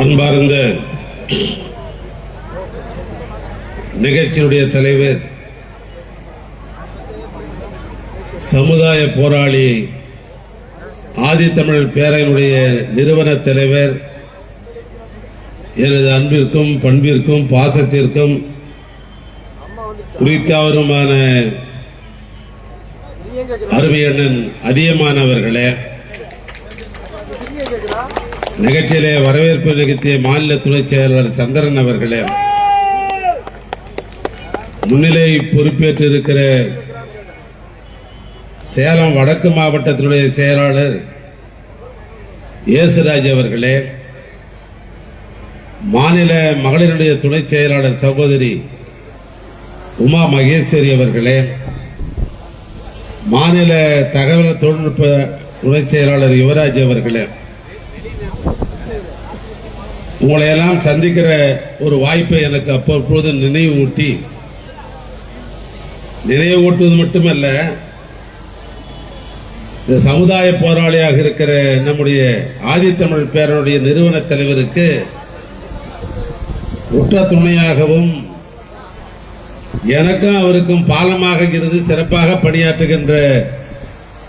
அன்பார்ந்த நிகழ்ச்சியுடைய தலைவர், சமுதாய போராளி, ஆதித்தமிழர் பேரவையினுடைய நிறுவன தலைவர், எனது அன்பிற்கும் பண்பிற்கும் பாசத்திற்கும் குறித்தவருமான அருமையண்ணன் அதியமான் அவர்களே, நிகழ்ச்சியிலே வரவேற்பு நிகழ்த்திய மாநில துணை செயலாளர் சந்திரன் அவர்களே, முன்னிலை பொறுப்பேற்றிருக்கிற சேலம் வடக்கு மாவட்டத்தினுடைய செயலாளர் இயேசுராஜ் அவர்களே, மாநில மகளிருடைய துணை செயலாளர் சகோதரி உமா மகேஸ்வரி அவர்களே, மாநில தகவல் தொழில்நுட்ப துணை செயலாளர் யுவராஜ் அவர்களே, உங்களையெல்லாம் சந்திக்கிற ஒரு வாய்ப்பை எனக்கு அப்பொழுது நினைவூட்டுவது மட்டுமல்ல, இந்த சமுதாய போராளியாக இருக்கிற நம்முடைய ஆதித்தமிழ் பேரனுடைய நிறுவன தலைவருக்கு உற்ற துணையாகவும் எனக்கும் அவருக்கும் பாலமாக இருந்து சிறப்பாக பணியாற்றுகின்ற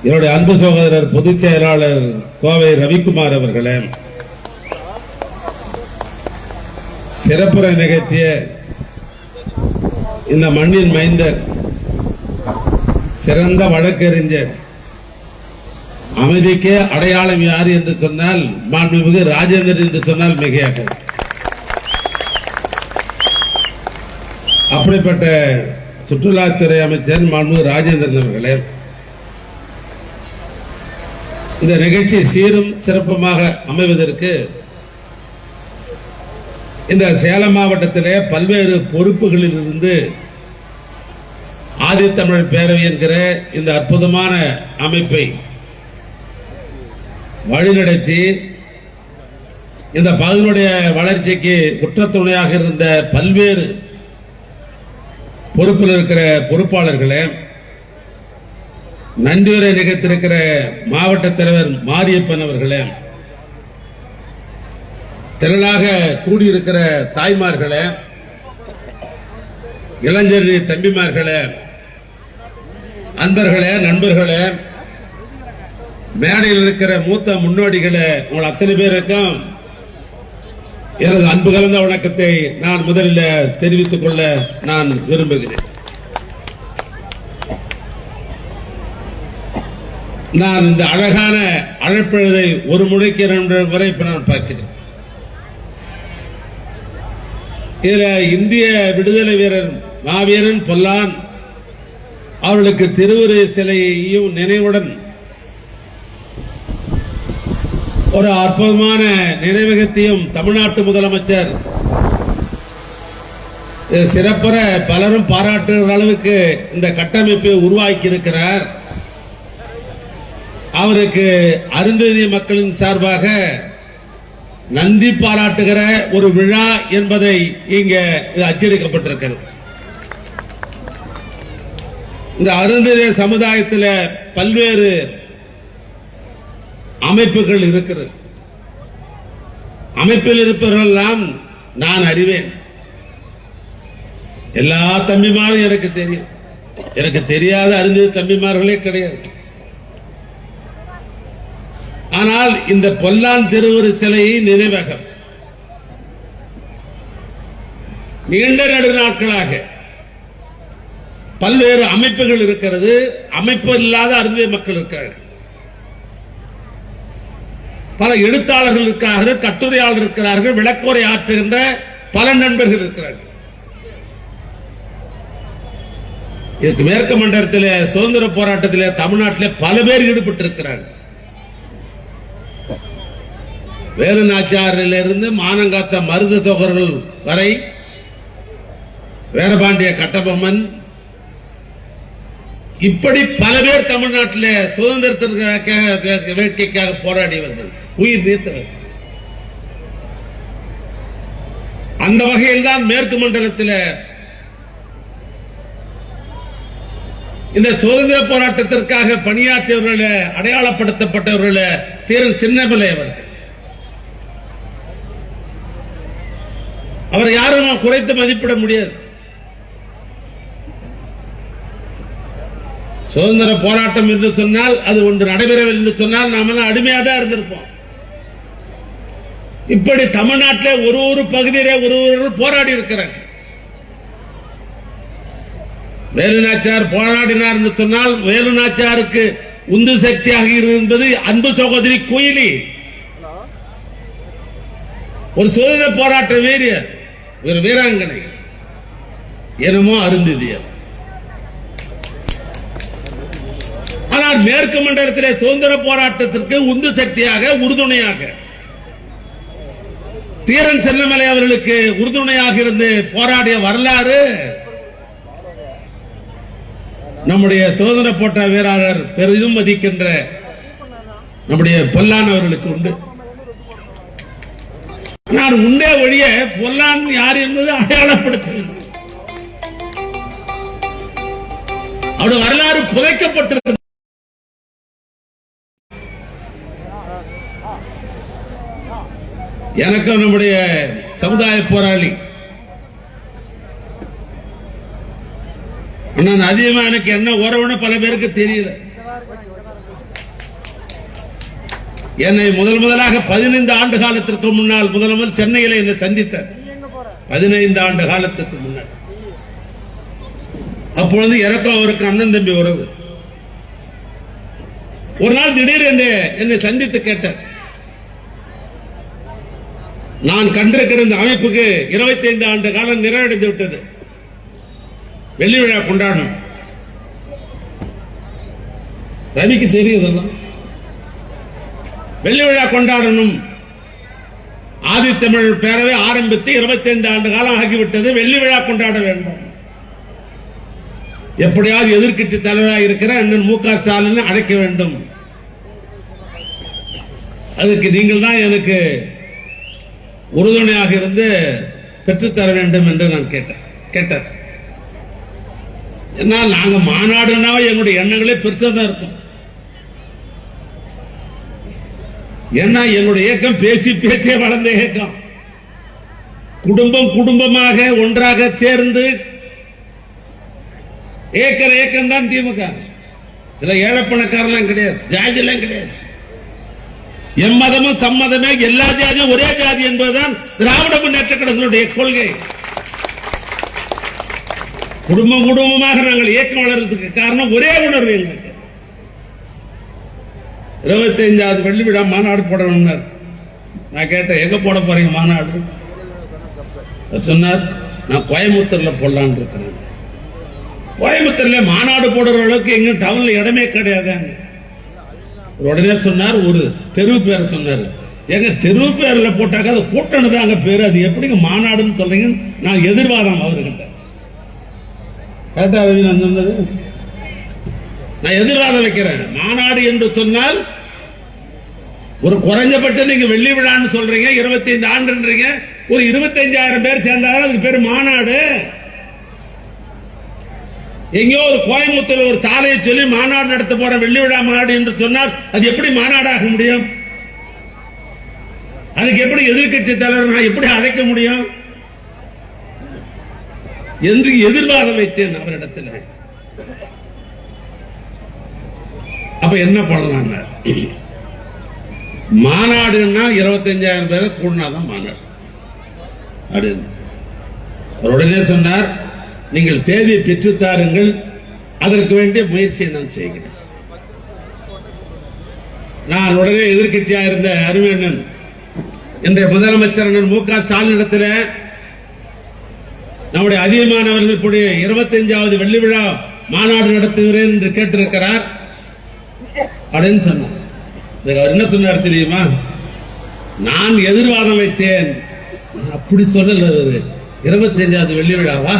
என்னுடைய அன்பு சகோதரர் பொதுச் செயலாளர் கோவை ரவிக்குமார் அவர்களே, சிறப்புரை நிகழ்த்திய இந்த மண்ணின் மைந்தர், சிறந்த வழக்கறிஞர், அமைதிக்கே அடையாளம் யார் என்று சொன்னால் மாண்புமிகு ராஜேந்திரன் என்று சொன்னால் மிகையாக, அப்படிப்பட்ட சுற்றுலாத்துறை அமைச்சர் மாண்புமிகு ராஜேந்திரன் அவர்களே, இந்த நிகழ்ச்சி சீரும் சிறப்புமாக அமைவதற்கு இந்த சேலம் மாவட்டத்திலே பல்வேறு பொறுப்புகளில் இருந்து ஆதித்தமிழர் பேரவை என்கிற இந்த அற்புதமான அமைப்பை வழிநடத்தி இந்த பகுதியினுடைய வளர்ச்சிக்கு குற்றத்துணையாக இருந்த பல்வேறு பொறுப்பில் இருக்கிற பொறுப்பாளர்களே, நன்றியுரை நிகழ்த்திருக்கிற மாவட்ட தலைவர் மாரியப்பன் அவர்களே, திரளாக கூடியிருக்கிற தாய்மார்களே, இளைஞர் தம்பிமார்களே, அன்பர்களே, நண்பர்களே, மேடையில் இருக்கிற மூத்த முன்னோடிகளே, உங்கள் அத்தனை பேருக்கும் எனது அன்பு கலந்த வணக்கத்தை நான் முதலில் தெரிவித்துக் கொள்ள நான் விரும்புகிறேன். நான் இந்த அழகான அழைப்பெழுதை ஒரு முறைக்கு 2 முறை இப்ப நான் பார்க்கிறேன். இதுல இந்திய விடுதலை வீரர் மாவீரன் பொல்லான் அவர்களுக்கு திருவுரு சிலையையும் நினைவுடன் ஒரு அற்புதமான நினைவகத்தையும் தமிழ்நாட்டு முதலமைச்சர் சிறப்புற பலரும் பாராட்டுகிற அளவுக்கு இந்த கட்டமைப்பை உருவாக்கி இருக்கிறார். அவருக்கு அருந்ததி மக்களின் சார்பாக நன்றி பாராட்டுகிற ஒரு விழா என்பதை இங்க அச்சடிக்கப்பட்டிருக்கிறது. இந்த அருந்ததி சமுதாயத்தில் பல்வேறு அமைப்புகள் இருக்கிறது. அமைப்பில் இருப்பவர்கள் எல்லாம் நான் அறிவேன். எல்லா தம்பிமாரும் எனக்கு தெரியும். எனக்கு தெரியாத அருந்ததி தம்பிமார்களே கிடையாது. ஆனால் இந்த பொல்லான் திருவுரு சிலை நினைவகம் நீண்ட நெடு நாட்களாக பல்வேறு அமைப்புகள் இருக்கிறது. அமைப்பு இல்லாத அருந்ததி மக்கள் இருக்கிறார்கள். பல எழுத்தாளர்கள் இருக்கிறார்கள், கட்டுரையாளர் இருக்கிறார்கள், விளக்குரை ஆற்றுகின்ற பல நண்பர்கள் இருக்கிறார்கள். இதுக்கு மேற்கு மண்டலத்தில் சுதந்திர போராட்டத்தில் தமிழ்நாட்டில் பல பேர் ஈடுபட்டிருக்கிறார்கள். வேலுநாச்சியாரிலிருந்து மானங்காத்த மருது சோகர்கள் வரை, வீரபாண்டிய கட்டபொம்மன், இப்படி பல பேர் தமிழ்நாட்டில் சுதந்திரத்திற்கு வேட்கைக்காக போராடியவர்கள், உயிர் நீத்தவர். அந்த வகையில் தான் மேற்கு மண்டலத்தில் இந்த சுதந்திர போராட்டத்திற்காக பணியாற்றியவர்கள அடையாளப்படுத்தப்பட்டவர்கள தீரன் சின்னமலை அவர்கள். அவர் யாரும் குறைத்து மதிப்பிட முடியாது. சுதந்திர போராட்டம் என்று சொன்னால் அது ஒன்று நடைபெறவில்லை என்று சொன்னால் நாம அடிமையாக தான் இருந்திருப்போம். இப்படி தமிழ்நாட்டில் ஒரு பகுதியிலே ஒருவர் போராடி இருக்கிறார். வேலுநாச்சியார் போராடினார் என்று சொன்னால் வேலுநாச்சியாருக்கு உந்து சக்தியாக இருந்தது அன்பு சகோதரி குயிலி, ஒரு சுதந்திர போராட்ட வீரர், ஒரு வீராங்கனை, என்னமோ அருந்ததியர். ஆனால் மேற்கு மண்டலத்திலே சுதந்திர போராட்டத்திற்கு உந்து சக்தியாக உறுதுணையாக தீரன் சின்னமலை அவர்களுக்கு உறுதுணையாக இருந்து போராடிய வரலாறு நம்முடைய சுதந்திர போராட்ட வீரர் பெரிதும் மதிக்கின்ற நம்முடைய பொல்லான் அவர்களுக்கு உண்டு. நான் உண்டே ஒழிய பொல்லான் யார் என்பது அடையாளப்படுத்த வேண்டும். அவருடைய வரலாறு புதைக்கப்பட்டிருக்கிறது. எனக்கும் நம்முடைய சமுதாய போராளி அண்ணன் அதிகமா எனக்கு என்ன உறவுன்னு பல பேருக்கு தெரியல. என்னை முதலாக 15 ஆண்டு காலத்திற்கு முன்னால் முதலமைச்சர் சென்னையில் என்னை சந்தித்தார். 15 ஆண்டு காலத்திற்கு முன்னால். அப்பொழுது எனக்கும் அவருக்கு அண்ணன் தம்பி உறவு. ஒரு நாள் திடீரென்று என்னை சந்தித்து கேட்டார், நான் கண்டிருக்கிற இந்த அமைப்புக்கு 25 ஆண்டு காலம் நிறைவடைந்து விட்டது, வெள்ளி விழா கொண்டாடணும். ரவிக்கு தெரியுதெல்லாம், வெள்ளி விழா கொண்டாடணும். ஆதித்தமிழ் பேரவை ஆரம்பித்து 25 ஆண்டு காலம் ஆகிவிட்டது, வெள்ளி விழா கொண்டாட வேண்டும். எப்படியாவது எதிர்க்கட்சி தலைவராக இருக்கிற அண்ணன் மு.க. ஸ்டாலின் அழைக்க வேண்டும். அதுக்கு நீங்கள் தான் எனக்கு உறுதுணையாக இருந்து பெற்றுத்தர வேண்டும் என்று நான் கேட்டேன். என்னால் நாங்க மாநாடுனா எங்களுடைய எண்ணங்களே பெருசா தான் இருக்கும். ஏன்னா எங்களுடைய இயக்கம் பேசியே வளர்ந்த இயக்கம். குடும்பமாக ஒன்றாக சேர்ந்து இயக்கம் தான் திமுக. சில ஏழப்பணக்காரெல்லாம் கிடையாது, ஜாதியெல்லாம் கிடையாது. எம்மதமும் சம்மதமே, எல்லா ஜாதியும் ஒரே ஜாதி என்பதுதான் திராவிட முன்னேற்ற கழகத்தினுடைய கொள்கை. குடும்பமாக நாங்கள் இயக்கம் வளர்றதுக்கு காரணம் ஒரே உணர்வு. எங்களுக்கு 25வது வெள்ளி விழா மாநாடு போடணும். நான் கேட்டேன், எங்க போட போறீங்க மாநாடு? சொன்னார், நான் கோயம்புத்தூர்ல போடலான் இருக்கிறேன். கோயம்புத்தூர்ல மாநாடு போடுற அளவுக்கு எங்க டவுன்ல இடமே கிடையாது. உடனே சொன்னார், ஒரு தெரு பேரை சொன்னார். எங்க தெரு பேர்ல போட்டாக்க அது கூட்டணு தான் அங்க பேரு, அது எப்படிங்க மாநாடுன்னு சொல்றீங்க? நான் எதிர்வாதம் அவர்கிட்ட. கரெக்டா நான் சொன்னது? நான் எதிர்வாதம் வைக்கிறேன். மாநாடு என்று சொன்னால் ஒரு குறைஞ்சபட்சம் நீங்க வெள்ளி விழான்னு சொல்றீங்க, 25 ஆண்டுன்றீங்க, ஒரு 25,000 பேர் சேர்ந்தாலும் அதுக்கு பேரு மாநாடு. எங்கேயோ ஒரு கோயம்புத்தூர் ஒரு சாலையை சொல்லி மாநாடு நடத்த போற வெள்ளி விழா மாநாடு என்று சொன்னால் அது எப்படி மாநாடாக முடியும்? அதுக்கு எப்படி எதிர்கட்சி தலைவர் நான் எப்படி அழைக்க முடியும் என்று எதிர்வாதம் வைத்தேன் அவரிடத்தில். அப்ப என்ன பண்ணலாம்? மாநாடுன்னா 25,000 பேரை கூடினாதான் மாநாடு அப்படின்னு. அவர் உடனே சொன்னார், நீங்கள் தேதியை பெற்றுத்தாருங்கள், அதற்கு வேண்டிய முயற்சியை நான் செய்கிறேன். நான் உடனே எதிர்கட்சியாக இருந்த அருமையண்ணன் இன்றைய முதலமைச்சர் மு.க. ஸ்டாலின் இடத்துல நம்முடைய அதிகமானவர்கள் இப்படி 25வது வெள்ளி விழா மாநாடு நடத்துகிறேன் என்று கேட்டிருக்கிறார் அப்படின்னு சொன்னார். அவர் என்ன சொன்னார் தெரியுமா? நான் எதிர்வாதம் வைத்தேன். அப்படி சொல்லல, 25வது வெள்ளி விழாவா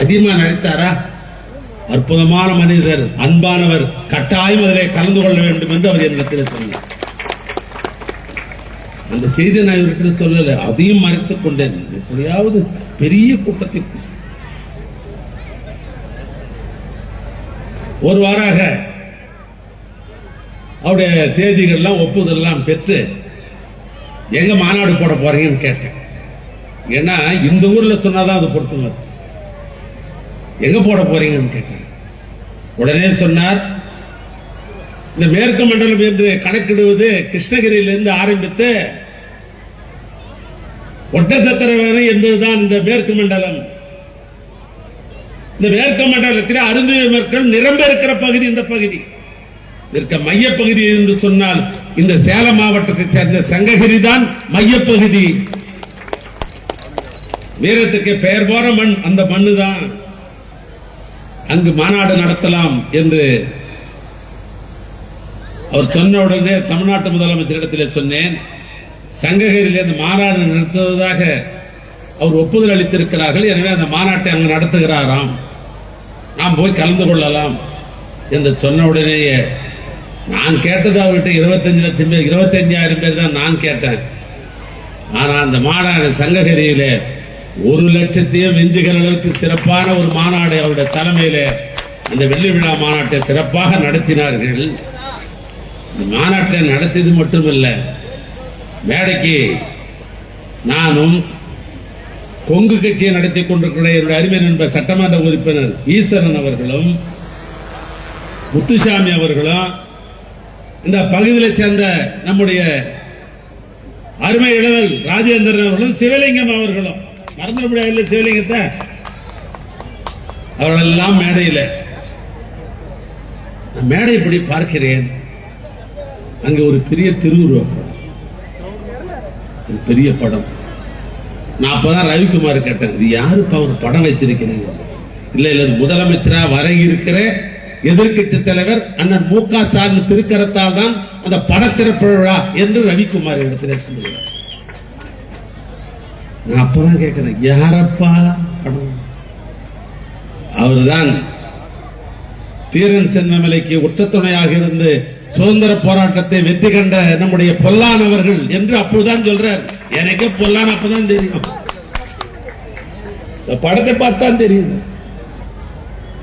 அதிகமா நடத்தாரா? அற்புதமான மனிதர், அன்பானவர், கட்டாயம் அதிலே கலந்து கொள்ள வேண்டும் என்று அவர் என்னிடத்தில் சொன்னார். அந்த செய்தி நான் இவர்கிட்ட சொல்லல, அதையும் மறைத்துக் கொண்டேன். எப்படியாவது பெரிய கூட்டத்தை ஒரு வாராக அவருடைய தேதிகள்லாம் ஒப்புதல்லாம் பெற்று எங்க மாநாடு போட போறீங்கன்னு கேட்டேன். ஏன்னா இந்த ஊர்ல சொன்னாதான் அது பொருத்தமா இருக்கு. எங்க போட போறீங்கன்னு கேட்டேன். உடனே சொன்னார், இந்த மேற்கு மண்டலம் என்று கணக்கிடுவது கிருஷ்ணகிரியிலிருந்து ஆரம்பித்து ஒட்டச்சத்திரவேணி என்பதுதான் இந்த மேற்கு மண்டலம். இந்த மேற்கு மண்டலத்தில் அருந்ததி மக்கள் நிரம்ப இருக்கிற பகுதி இந்த பகுதி. இதற்கு மையப்பகுதி என்று சொன்னால் இந்த சேலம் மாவட்டத்தை சேர்ந்த சங்ககிரி தான் மையப்பகுதி. வீரத்துக்கு பெயர் போற மண் அந்த மண்ணு தான். அங்கு மாநாடு நடத்தலாம் என்று அவர் சொன்ன உடனே தமிழ்நாட்டு முதலமைச்சரிடத்தில் சொன்னேன். சங்ககிரியில் இந்த மாநாடு நடத்துவதாக அவர் ஒப்புதல் அளித்திருக்கிறார்கள். எனவே அந்த மாநாட்டை அங்கு நடத்துகிறாராம், நாம் போய் கலந்து கொள்ளலாம் என்று சொன்ன உடனேயே நான் கேட்டது அவர்கிட்ட 25 லட்சம் பேர், 25,000 பேர் தான் நான் கேட்டேன். ஆனா அந்த மாநாடு சங்ககிரியிலே 1 லட்சத்தையும் வெஞ்சுகிற அளவுக்கு சிறப்பான ஒரு மாநாடு அவருடைய தலைமையிலே அந்த வெள்ளி விழா மாநாட்டை சிறப்பாக நடத்தினார்கள். இந்த மாநாட்டை நடத்தியது மட்டுமல்ல, மேடைக்கு நானும் கொங்கு கட்சியை நடத்தி கொண்டிருக்கிற என்னுடைய அருமை நண்பர் சட்டமன்ற உறுப்பினர் ஈஸ்வரன் அவர்களும் முத்துசாமி அவர்களும் இந்த பகுதியில் சேர்ந்த நம்முடைய அருமை இளவல் ராஜேந்திரன் அவர்களும் சிவலிங்கம் அவர்களும் மறந்துட முடியாது. சிவலிங்கத்தை அவர்களெல்லாம் மேடையில் மேடை இப்படி பார்க்கிறேன். அங்க ஒரு பெரிய திருவுருவ படம், ஒரு பெரிய படம். நான் அப்பதான் ரவிக்குமார் கேட்டேன், இது யாருப்பா ஒரு படம் வைத்திருக்கிறீங்க? இல்ல இல்ல முதலமைச்சரா வர இருக்கிற எதிர்கட்சி தலைவர் அண்ணன் மு.க. ஸ்டாலின் திருக்கரத்தால் தான் அந்த படத்திறப்பு விழா என்று ரவிக்குமார் இடத்திலே சொல்லுகிறார். நான் அப்பதான் கேட்கிறேன், யாரப்பா படம்? அவர்தான் தீரன் சென்னமலைக்கு உற்றத்துணையாக இருந்து சுதந்திர போராட்டத்தை வெற்றி கண்ட நம்முடைய பொல்லான் அவர்கள் என்று அப்போதுதான் சொல்றார். எனக்கு பொல்லான் அப்பதான் தெரியும், படத்தை பார்த்தான் தெரியும்.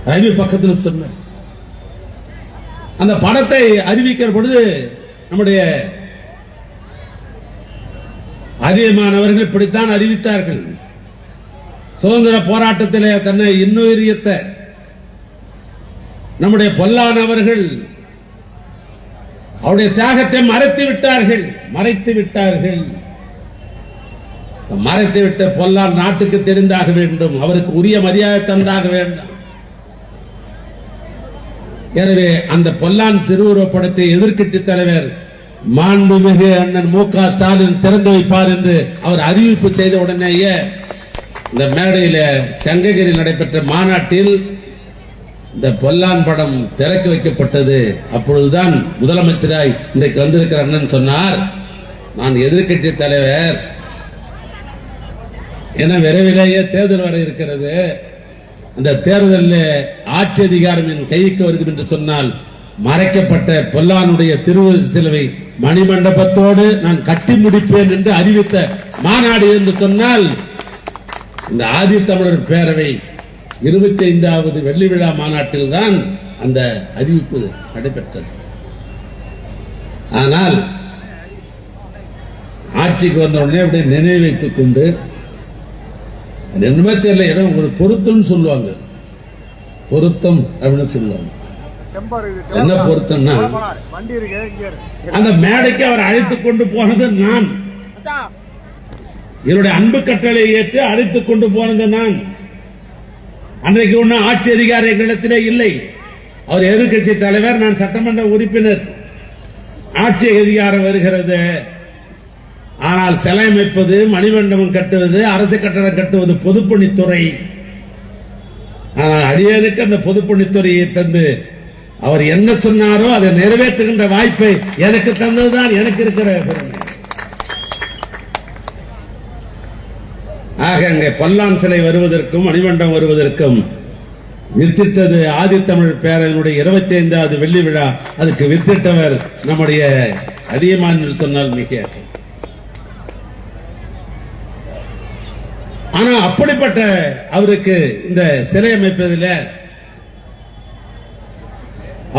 ரவி பக்கத்தில் சொன்ன அந்த படத்தை அறிவிக்கிற பொழுது நம்முடைய அதிகமானவர்கள் இப்படித்தான் அறிவித்தார்கள். சுதந்திர போராட்டத்திலே தன்னை இன்னுயிரியத்த நம்முடைய பொல்லானவர்கள் அவருடைய தியாகத்தை மறைத்து விட்டார்கள். மறைத்துவிட்ட பொல்லான் நாட்டுக்கு தெரிந்தாக வேண்டும், அவருக்கு உரிய மரியாதை தந்தாக வேண்டும். எனவே அந்த பொல்லான் திருவுருவப்படத்தை எதிர்க்கட்சி தலைவர் மாண்புமிகு அண்ணன் மு.க. ஸ்டாலின் திறந்து வைப்பார் என்று அவர் அறிவிப்பு செய்த உடனேயே இந்த மேடையில சங்ககிரியில் நடைபெற்ற மாநாட்டில் இந்த பொல்லான் படம் திறக்க வைக்கப்பட்டது. அப்பொழுதுதான் முதலமைச்சராய் இன்றைக்கு வந்திருக்கிற அண்ணன் சொன்னார், நான் எதிர்க்கட்சி தலைவர் என விரைவிலேயே தேர்தல் வர இருக்கிறது, அந்த தேர்தலில் ஆட்சி அதிகாரம் என் கைக்கு வருகிறது என்று சொன்னால் மறைக்கப்பட்ட பொல்லானுடைய திருவுருவ சிலுவை மணிமண்டபத்தோடு நான் கட்டி முடிப்பேன் என்று அறிவித்த மாநாடு என்று சொன்னால் இந்த ஆதி தமிழர் பேரவை 25வது வெள்ளி விழா மாநாட்டில் தான் அந்த அறிவிப்பு நடைபெற்றது. ஆனால் ஆட்சிக்கு வந்த உடனே அப்படியே நினைவு வைத்துக் கொண்டு என்னமே தெரியல, இடம் ஒரு பொருத்தம் சொல்லுவாங்க, பொருத்தம் அப்படின்னு சொல்லுவாங்க. என்ன பொருத்தம்னா அந்த மேடைக்கு அவர் அழைத்துக் கொண்டு போனது நான், என்னுடைய அன்பு கட்டளை ஏற்று அழைத்துக் கொண்டு போனது நான். அன்றைக்கு ஒன்னும் ஆட்சி அதிகாரம் எங்களிடத்திலே இல்லை. அவர் எதிர்கட்சி தலைவர், நான் சட்டமன்ற உறுப்பினர். ஆட்சி அதிகாரம் வருகிறது, ஆனால் சிலை அமைப்பது, மணிமண்டபம் கட்டுவது, அரசு கட்டடம் கட்டுவது பொதுப்பணித்துறை. ஆனால் அடியனுக்கு அந்த பொதுப்பணித்துறையை தந்து அவர் என்ன சொன்னாரோ அதை நிறைவேற்றுகின்ற வாய்ப்பை எனக்கு தந்ததுதான் எனக்கு இருக்கிற பெருமை. ஆக அங்கே பொல்லான் சிலை வருவதற்கும் மணிமண்டபம் வருவதற்கும் வித்திட்டது ஆதித்தமிழ் பேரவையினுடைய 25வது வெள்ளி விழா. அதுக்கு வித்திட்டவர் நம்முடைய அதியமான் சொன்னால் மிக ஆனா அப்படிப்பட்ட அவருக்கு இந்த சிலை அமைப்பதில்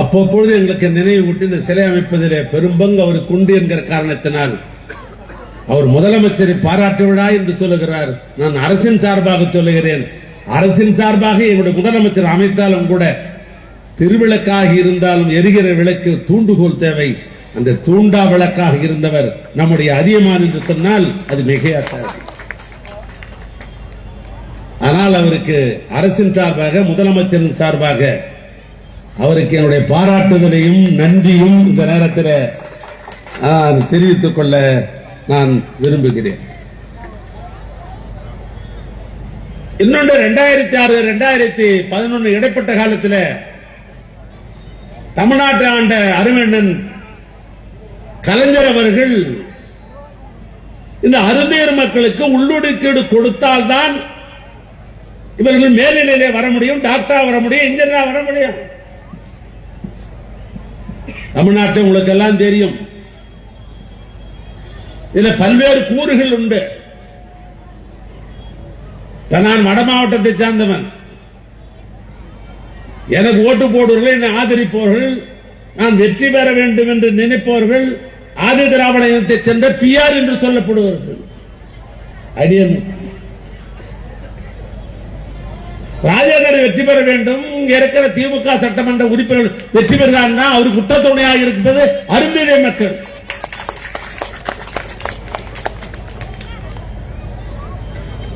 அப்பப்பொழுது எங்களுக்கு நினைவு விட்டு இந்த சிலை அமைப்பதில் பெரும்பங்கு அவருக்கு உண்டு என்கிற காரணத்தினால் அவர் முதலமைச்சரை பாராட்டு விழா என்று சொல்லுகிறார். நான் அரசின் சார்பாக சொல்லுகிறேன், அரசின் சார்பாக என்னுடைய முதலமைச்சர் அமைத்தாலும் கூட திருவிளக்காக இருந்தாலும் எரிகிற விளக்கு தூண்டுகோல் தேவை. அந்த தூண்டா விளக்காக இருந்தவர் நம்முடைய அதியமான் என்று சொன்னால் அது மிகையாட்டாது. ஆனால் அவருக்கு அரசின் சார்பாக முதலமைச்சரின் சார்பாக அவருக்கு என்னுடைய பாராட்டுதலையும் நன்றியும் இந்த நேரத்தில் நான் தெரிவித்துக் கொள்ள நான் விரும்புகிறேன். இன்னொன்று 2006 2011 இடைப்பட்ட காலத்தில் தமிழ்நாட்டை ஆண்ட அருமையண்ணன் கலைஞர் அவர்கள் இந்த அருந்தேர் மக்களுக்கு உள்ளொடுக்கீடு கொடுத்தால்தான் இவர்கள் மேல்நிலையிலே வர முடியும், டாக்டரா வர முடியும், இன்ஜினியரா வர முடியும். தமிழ்நாட்டை உங்களுக்கு எல்லாம் தெரியும், இதுல பல்வேறு கூறுகள் உண்டு. நான் வட மாவட்டத்தை சார்ந்தவன். எனக்கு ஓட்டு போடுவர்கள், என்னை ஆதரிப்பவர்கள், நான் வெற்றி பெற வேண்டும் என்று நினைப்பவர்கள் ஆதி திராவிட இனத்தை சென்ற பிஆர் என்று சொல்லப்படுவார்கள். அடியன் ராஜேந்திர வெற்றி பெற வேண்டும், இருக்கிற திமுக சட்டமன்ற உறுப்பினர்கள் வெற்றி பெறுகிறார்கள், அவருக்கு குற்றத்துணையாக இருப்பது அருந்ததிய மக்கள்.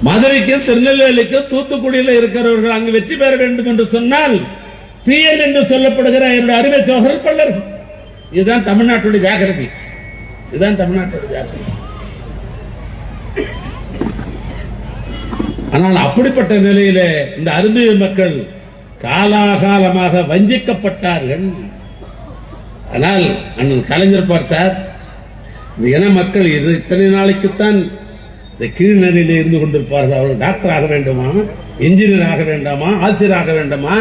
மதுரைக்கும் திருநெல்வேலிக்கும் தூத்துக்குடியில் இருக்கிறவர்கள் அங்கு வெற்றி பெற வேண்டும் என்று சொன்னால் பிஎல் என்று சொல்லப்படுகிற என்னுடைய அருமை சோழர்கள் பல்லர்கள். இதுதான் தமிழ்நாட்டுடைய ஜாகிரபி, இதுதான் தமிழ்நாட்டுடைய ஜாகிரபி. ஆனால் அப்படிப்பட்ட நிலையில இந்த அருந்ததிய மக்கள் காலாகாலமாக வஞ்சிக்கப்பட்டார்கள். ஆனால் அண்ணன் கலைஞர் பார்த்தார், இந்த இன மக்கள் இத்தனை நாளைக்குத்தான் இந்த கீழ்நிலையில் இருந்து கொண்டிருப்பார்கள். அவர்கள் டாக்டர் ஆக வேண்டுமா, இன்ஜினியர் ஆக வேண்டாமா, ஆசிரியர் ஆக வேண்டாமா,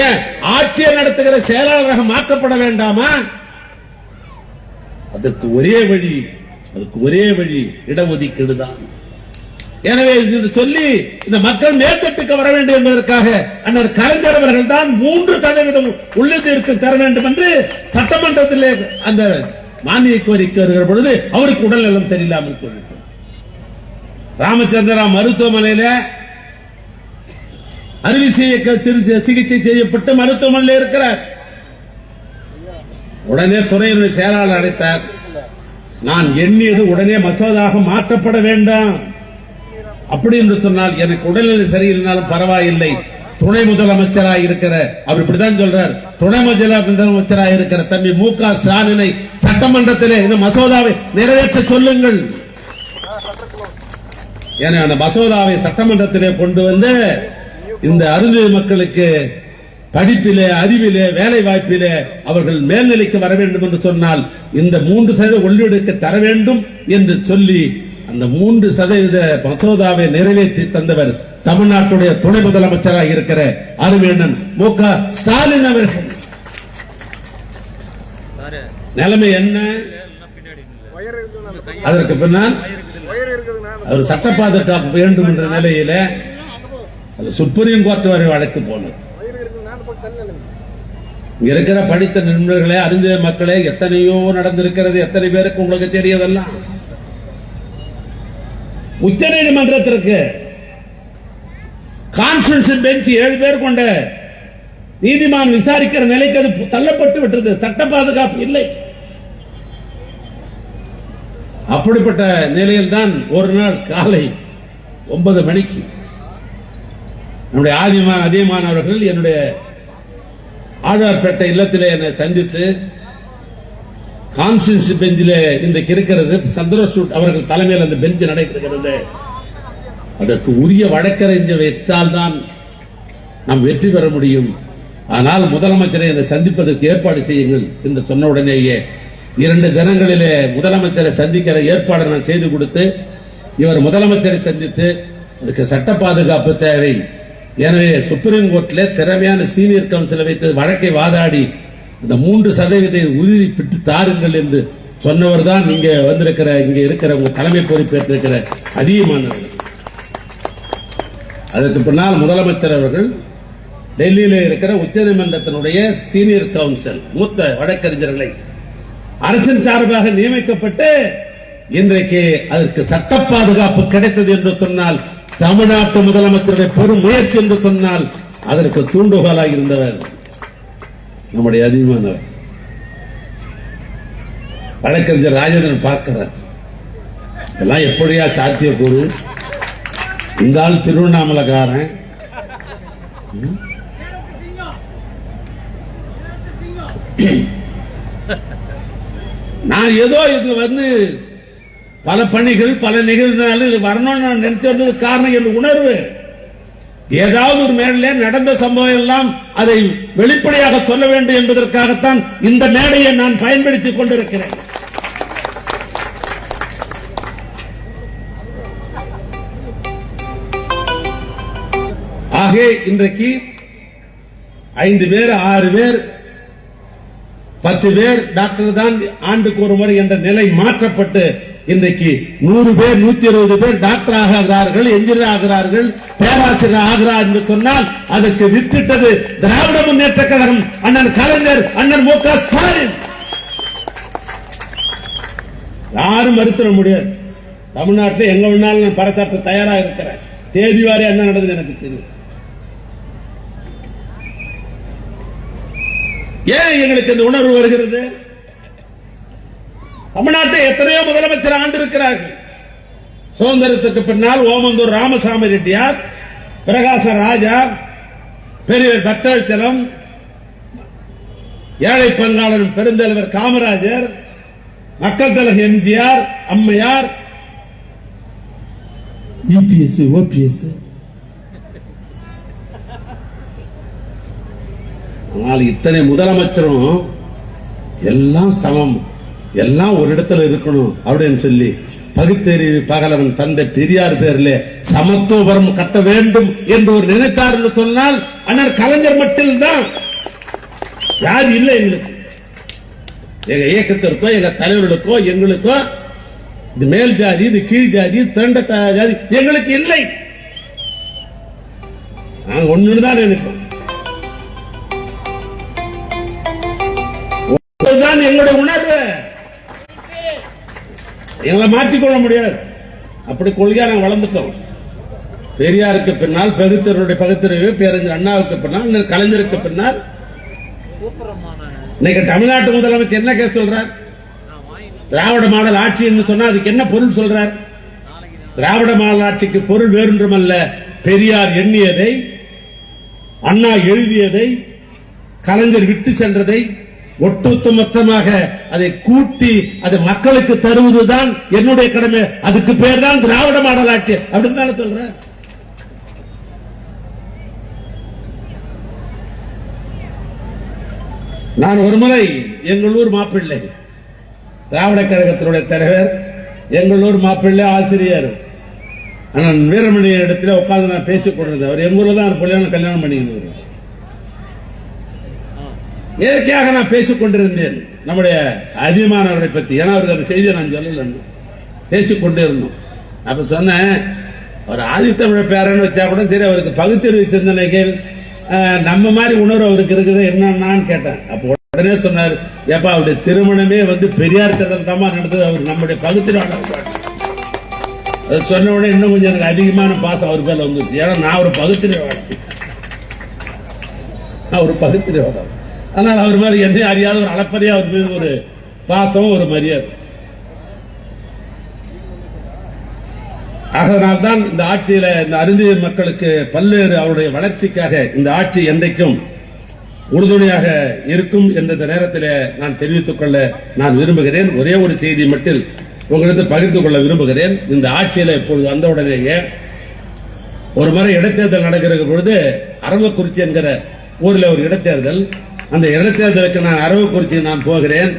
ஏன் ஆட்சியை நடத்துகிற செயலாளராக மாற்றப்பட வேண்டாமா? அதற்கு ஒரே வழி இடஒதுக்கீடு தான். எனவே சொல்லி இந்த மக்கள் மேற்கட்டுக்கு வர வேண்டும் என்பதற்காக அண்ணர் கலைஞர் அவர்கள் தான் 3% உள்ளிருக்கு தர வேண்டும் என்று சட்டமன்றத்தில் அந்த மானிய கோரிக்கை வருகிற பொழுது அவருக்கு உடல் நலம் சரியில்லாமல் போயிட்டு ராமச்சந்திரா மருத்துவமனையில் அறுவை சிகிச்சை செய்யப்பட்டு மருத்துவமனையில் இருக்கிறார். உடனே துறையினுடைய செயலாளர் அழைத்தார். நான் எண்ணியது உடனே மசோதாக மாற்றப்பட வேண்டாம் அப்படி என்று சொன்னால் எனக்கு உடல்நிலை சரியில்லைனாலும் பரவாயில்லை, துணை முதலமைச்சராக இருக்கிற அவர் இப்படிதான் சொல்றார், துணை முதலமைச்சராக இருக்கிற தம்பி மு.க. ஸ்டாலினை சட்டமன்றத்திலே இந்த மசோதாவை நிறைவேற்ற சொல்லுங்கள். என அந்த மசோதாவை சட்டமன்றத்திலே கொண்டு வந்து இந்த அருந்ததிய மக்களுக்கு படிப்பிலே, அறிவிலே, வேலை வாய்ப்பிலே அவர்கள் மேல்நிலைக்கு வர வேண்டும் என்று சொன்னால் இந்த 3% உள்ளீடுக்கு தர வேண்டும் என்று சொல்லி அந்த 3% மசோதாவை நிறைவேற்றி தந்தவர் தமிழ்நாட்டுடைய துணை முதலமைச்சராக இருக்கிற அருமையண்ணன் மு.க. ஸ்டாலின் அவர்கள். நிலைமை என்ன? அதற்கு பின்னால் அவர் சட்ட பாதுகாப்பு வேண்டும் என்ற நிலையில சுப்ரீம் கோர்ட் வரை வழக்கு போனது. இங்க இருக்கிற படித்த நிபுணர்களே, அருந்ததிய மக்களே, எத்தனையோ நடந்திருக்கிறது. எத்தனை பேருக்கு உங்களுக்கு தெரியதெல்லாம் உச்ச நீதிமன்றத்திற்கு கான்ஸ்டிடியூஷன் பெஞ்ச் 7 பேர் கொண்ட நீதிமான் விசாரிக்கிற நிலைக்கு அது தள்ளப்பட்டு விட்டது. சட்ட பாதுகாப்பு இல்லை. அப்படிப்பட்ட நிலையில் தான் ஒரு நாள் காலை 9 மணிக்கு நம்முடைய அதியமான் அவர்கள் என்னுடைய ஆழ்வார்பேட்டை இல்லத்திலே என்னை சந்தித்து கான்ஸ்டிடியூஷன் பெஞ்சிலே இன்றைக்கு இருக்கிறது சந்திரசூட் அவர்கள் தலைமையில் அந்த பெஞ்ச் நடைபெறுகிறது, அதற்கு உரிய வழக்கறிஞர் வைத்தால் தான் நாம் வெற்றி பெற முடியும். ஆனால் முதலமைச்சரை என்னை சந்திப்பதற்கு ஏற்பாடு செய்யுங்கள் என்று சொன்ன உடனேயே 2 தினங்களிலே முதலமைச்சரை சந்திக்கிற ஏற்பாடு நான் செய்து கொடுத்து இவர் முதலமைச்சரை சந்தித்து அதுக்கு சட்ட பாதுகாப்பு தேவை, எனவே சுப்ரீம் கோர்ட்டில் திறமையான சீனியர் கவுன்சிலை வைத்து வழக்கை வாதாடி அந்த 3% உறுதி பெற்று தாருங்கள் என்று சொன்னவர் தான் இங்க வந்திருக்கிற, இங்க இருக்கிற உங்க தலைமை பொறுப்பேற்றிருக்கிற அதியமானவர்கள். அதற்கு பின்னால் முதலமைச்சர் அவர்கள் டெல்லியில இருக்கிற உச்சநீதிமன்றத்தினுடைய சீனியர் கவுன்சில் மூத்த வழக்கறிஞர்களை அரசின் சார்பாக நியமிக்கப்பட்டு இன்றைக்கு அதற்கு சட்ட பாதுகாப்பு கிடைத்தது என்று சொன்னால் தமிழ்நாட்டு முதலமைச்சருடைய பெரும் முயற்சி என்று சொன்னால் அதற்கு தூண்டுகோலாக இருந்தவர் நம்முடைய அதிகமானவர் வழக்கறிஞர் ராஜேந்திரன் பார்க்கிறார். இதெல்லாம் எப்படியா சாத்தியக்கூறு? இந்த ஆள் திருவண்ணாமலைக்காரன், நான் ஏதோ இது வந்து பல பணிகள் பல நிகழ்வுனாலும் இது வரணும்னு நான் நினைச்சு வந்தது காரணம் என்று உணர்வு. ஏதாவது ஒரு மேடையிலே நடந்த சம்பவம் எல்லாம் அதை வெளிப்படையாக சொல்ல வேண்டும் என்பதற்காகத்தான் இந்த மேடையை நான் பயன்படுத்திக் கொண்டிருக்கிறேன். ஆக இன்றைக்கு 5 பேர் 6 பேர் 10 பேர் டாக்டர் தான் ஆண்டுக்கு ஒரு முறை என்ற நிலை மாற்றப்பட்டு இன்றைக்கு 100 பேர் 120 பேர் டாக்டர் ஆகிறார்கள், என்ஜினியர் ஆகிறார்கள், பேராசிரியர் ஆகிறார் என்று சொன்னால் அதற்கு வித்திட்டது திராவிட முன்னேற்ற கழகம், அண்ணன் கலைஞர், அண்ணன் மு க ஸ்டாலின். யாரும் மறுத்திட முடியாது. தமிழ்நாட்டில் எங்க வேணாலும் நான் பறைசாற்ற தயாராக இருக்கிறேன். தேதி வாரி என்ன நடந்தது எனக்கு தெரியும். ஏன் எங்களுக்கு இந்த உணர்வு வருகிறது? தமிழ்நாட்டை எத்தனையோ முதலமைச்சர் ஆண்டு இருக்கிறார்கள். சுதந்திரத்துக்கு பின்னால் ஓமந்தூர் ராமசாமி ரெட்டியார், பிரகாச ராஜா, பெரியவர் பக்தவச்சலம், ஏழை பங்காளர் பெருந்தலைவர் காமராஜர், மக்கள் தலைவர் எம்ஜிஆர், அம்மையார், இபிஎஸ், ஓபிஎஸ். ஆனால் இத்தனை முதலமைச்சரும் எல்லாம் சமம், எல்லாம் ஒரு இடத்துல இருக்கணும் அப்படின்னு சொல்லி பகுத்தறிவு பகலவன் தந்தை பெரியார் பேரில் சமத்துவபுரம் கட்ட வேண்டும் என்று ஒரு நினைத்தார் என்று சொன்னால் அண்ணன் கலைஞர் மட்டும்தான். யார் இல்லை எங்களுக்கு, எங்க இயக்கத்திற்கோ எங்க தலைவர்களுக்கோ எங்களுக்கோ இது மேல் ஜாதி, இது கீழ் ஜாதி, திரண்ட ஜாதி எங்களுக்கு இல்லை. நாங்க ஒண்ணுதான் நினைப்போம். தான் எங்களுடைய உணர்வு. எங்களை மாற்றிக்கொள்ள முடியாது. அப்படி கொள்கையா நாங்கள் வளர்ந்துட்டோம். பெரியாருக்கு பின்னால் பகுத்தறிவு பேரறிஞர் அண்ணாவுக்கு பின்னால் கலைஞருக்கு பின்னால் இன்னைக்கு தமிழ்நாட்டு முதலமைச்சர் என்ன கேஸ் சொல்றார்? திராவிட மாடல் ஆட்சி என்று சொன்னா அதுக்கு என்ன பொருள் சொல்றார்? திராவிட மாடல் ஆட்சிக்கு பொருள் வேறொன்றுமல்ல, பெரியார் எண்ணியதை, அண்ணா எழுதியதை, கலைஞர் விட்டு சென்றதை ஒட்டுமொத்தமாக அதை கூட்டி அதை மக்களுக்கு தருவதுதான் என்னுடைய கடமை. அதுக்கு பேர் தான் திராவிட மாடல் ஆட்சி அப்படின்னு தானே சொல்ற. நான் ஒரு முறை எங்களூர் மாப்பிள்ளை, திராவிட கழகத்தினுடைய தலைவர், எங்களூர் மாப்பிள்ளை ஆசிரியர் அண்ணன் வீரமணி இடத்துல உட்கார்ந்து நான் பேசிக் கொண்டிருந்தேன். அவர் எங்கூர்ல தான் கல்யாணம் பண்ணிக்கணும். இயற்கையாக நான் பேசிக் கொண்டிருந்தேன் நம்முடைய அதிகமானவரை பத்தி. ஏன்னா அவருக்கு அந்த செய்தியை நான் சொல்லல, பேசிக் கொண்டே இருந்தோம். அப்ப சொன்னேன், அவர் ஆதித்தமிழர் பேரன்னு வச்சா கூட சரி, அவருக்கு பகுத்தறிவு சிந்தனைகள் நம்ம மாதிரி உணர்வு அவருக்கு இருக்குது என்னன்னு கேட்டேன். அப்போ உடனே சொன்னார், ஏப்பா அவருடைய திருமணமே வந்து பெரியார் திட்டம் தான் நடந்தது, அவர் நம்முடைய பகுத்தறிவாளர். அது சொன்ன உடனே இன்னும் கொஞ்சம் எனக்கு அதிகமான பாசம் அவர் பேர்ல வந்துருச்சு. ஏன்னா நான் ஒரு பகுத்தறிவாளர், ஆனால் அவர் மாதிரி என்ன அறியாத ஒரு அளப்பரியா அவர் மீது ஒரு பாசம், ஒரு மரியாதை. அதனால்தான் இந்த ஆட்சியில இந்த அறிஞர் மக்களுக்கு பல்வேறு அவருடைய வளர்ச்சிக்காக இந்த ஆட்சி என்றைக்கும் உறுதுணையாக இருக்கும் என்ற நேரத்தில் நான் தெரிவித்துக் கொள்ள நான் விரும்புகிறேன். ஒரே ஒரு செய்தி மட்டும் உங்களுக்கு பகிர்ந்து கொள்ள விரும்புகிறேன். இந்த ஆட்சியில இப்பொழுது வந்தவுடனேயே ஒரு முறை இடைத்தேர்தல் நடக்கிற பொழுது அரவக்குறிச்சி என்கிற ஊரில் ஒரு இடைத்தேர்தல், அந்த இடைத்தேர்தலுக்கு நான் அரவக்குறிச்சி நான் போகிறேன்.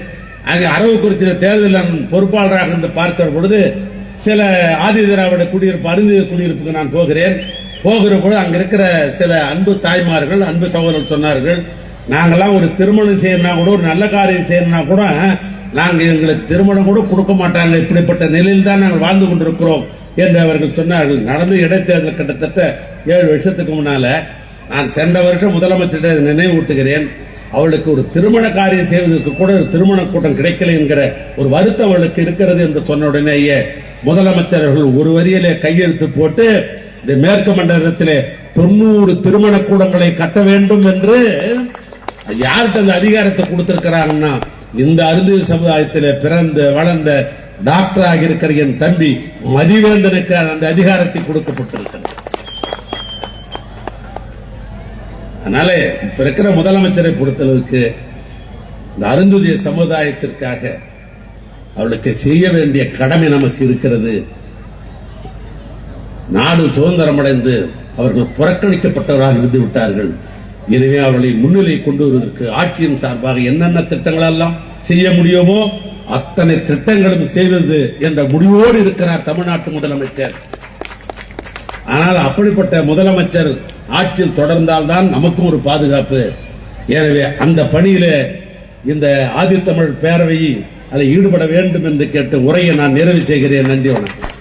அங்கே அரவக்குறிச்சியில் தேர்தல் நான் பொறுப்பாளராக இருந்து பார்க்கிற பொழுது சில ஆதி திராவிட குடியிருப்பு அறிஞர் குடியிருப்புக்கு நான் போகிறேன். போகிற பொழுது அங்க இருக்கிற சில அன்பு தாய்மார்கள், அன்பு சகோதரர்கள் சொன்னார்கள், நாங்கெல்லாம் ஒரு திருமணம் செய்யணும்னா கூட, ஒரு நல்ல காரியம் செய்யணும்னா கூட நாங்க எங்களுக்கு திருமணம் கூட கொடுக்க மாட்டாங்க, இப்படிப்பட்ட நிலையில் தான் நாங்கள் வாழ்ந்து கொண்டிருக்கிறோம் என்று அவர்கள் சொன்னார்கள். நடந்த இடைத்தேர்தல் கிட்டத்தட்ட 7 வருஷத்துக்கு முன்னால நான் சென்ற வருஷம் முதலமைச்சரிடம் நினைவூட்டுகிறேன். அவளுக்கு ஒரு திருமண காரியம் செய்வதற்கு கூட ஒரு திருமண கூட்டம் கிடைக்கல என்கிற ஒரு வருத்தம் அவளுக்கு இருக்கிறது என்று சொன்ன உடனேயே முதலமைச்சர் அவர்கள் ஒரு வரியிலே கையெழுத்து போட்டு இந்த மேற்கு மண்டலத்திலே 90 திருமண கூடங்களை கட்ட வேண்டும் என்று யார்கிட்ட அந்த அதிகாரத்தை கொடுத்திருக்கிறாங்கன்னா இந்த அருந்ததி சமுதாயத்திலே பிறந்து வளர்ந்த டாக்டராக இருக்கிற என் தம்பி மதிவேந்தனுக்கு அந்த அதிகாரத்தை கொடுக்கப்பட்டிருக்கிறது. அதனால இப்ப இருக்கிற முதலமைச்சரை பொறுத்தளவுக்கு இந்த அருந்ததி சமுதாயத்திற்காக அவளுக்கு செய்ய வேண்டிய கடமை நமக்கு இருக்கிறது. நாடு சுதந்திரம் அடைந்து அவர்கள் புறக்கணிக்கப்பட்டவராக இருந்து விட்டார்கள். எனவே அவர்களை முன்னிலை கொண்டு வருவதற்கு ஆட்சியின் சார்பாக என்னென்ன திட்டங்கள் எல்லாம் செய்ய முடியுமோ அத்தனை திட்டங்களும் செய்வது என்ற முடிவோடு இருக்கிறார் தமிழ்நாட்டு முதலமைச்சர். ஆனால் அப்படிப்பட்ட முதலமைச்சர் ஆட்சியில் தொடர்ந்தால்தான் நமக்கும் ஒரு பாதுகாப்பு. எனவே அந்த பணியில இந்த ஆதித்தமிழ் பேரவை அதில் ஈடுபட வேண்டும் என்று கேட்டு உரையை நான் நிறைவு செய்கிறேன். நன்றி, வணக்கம்.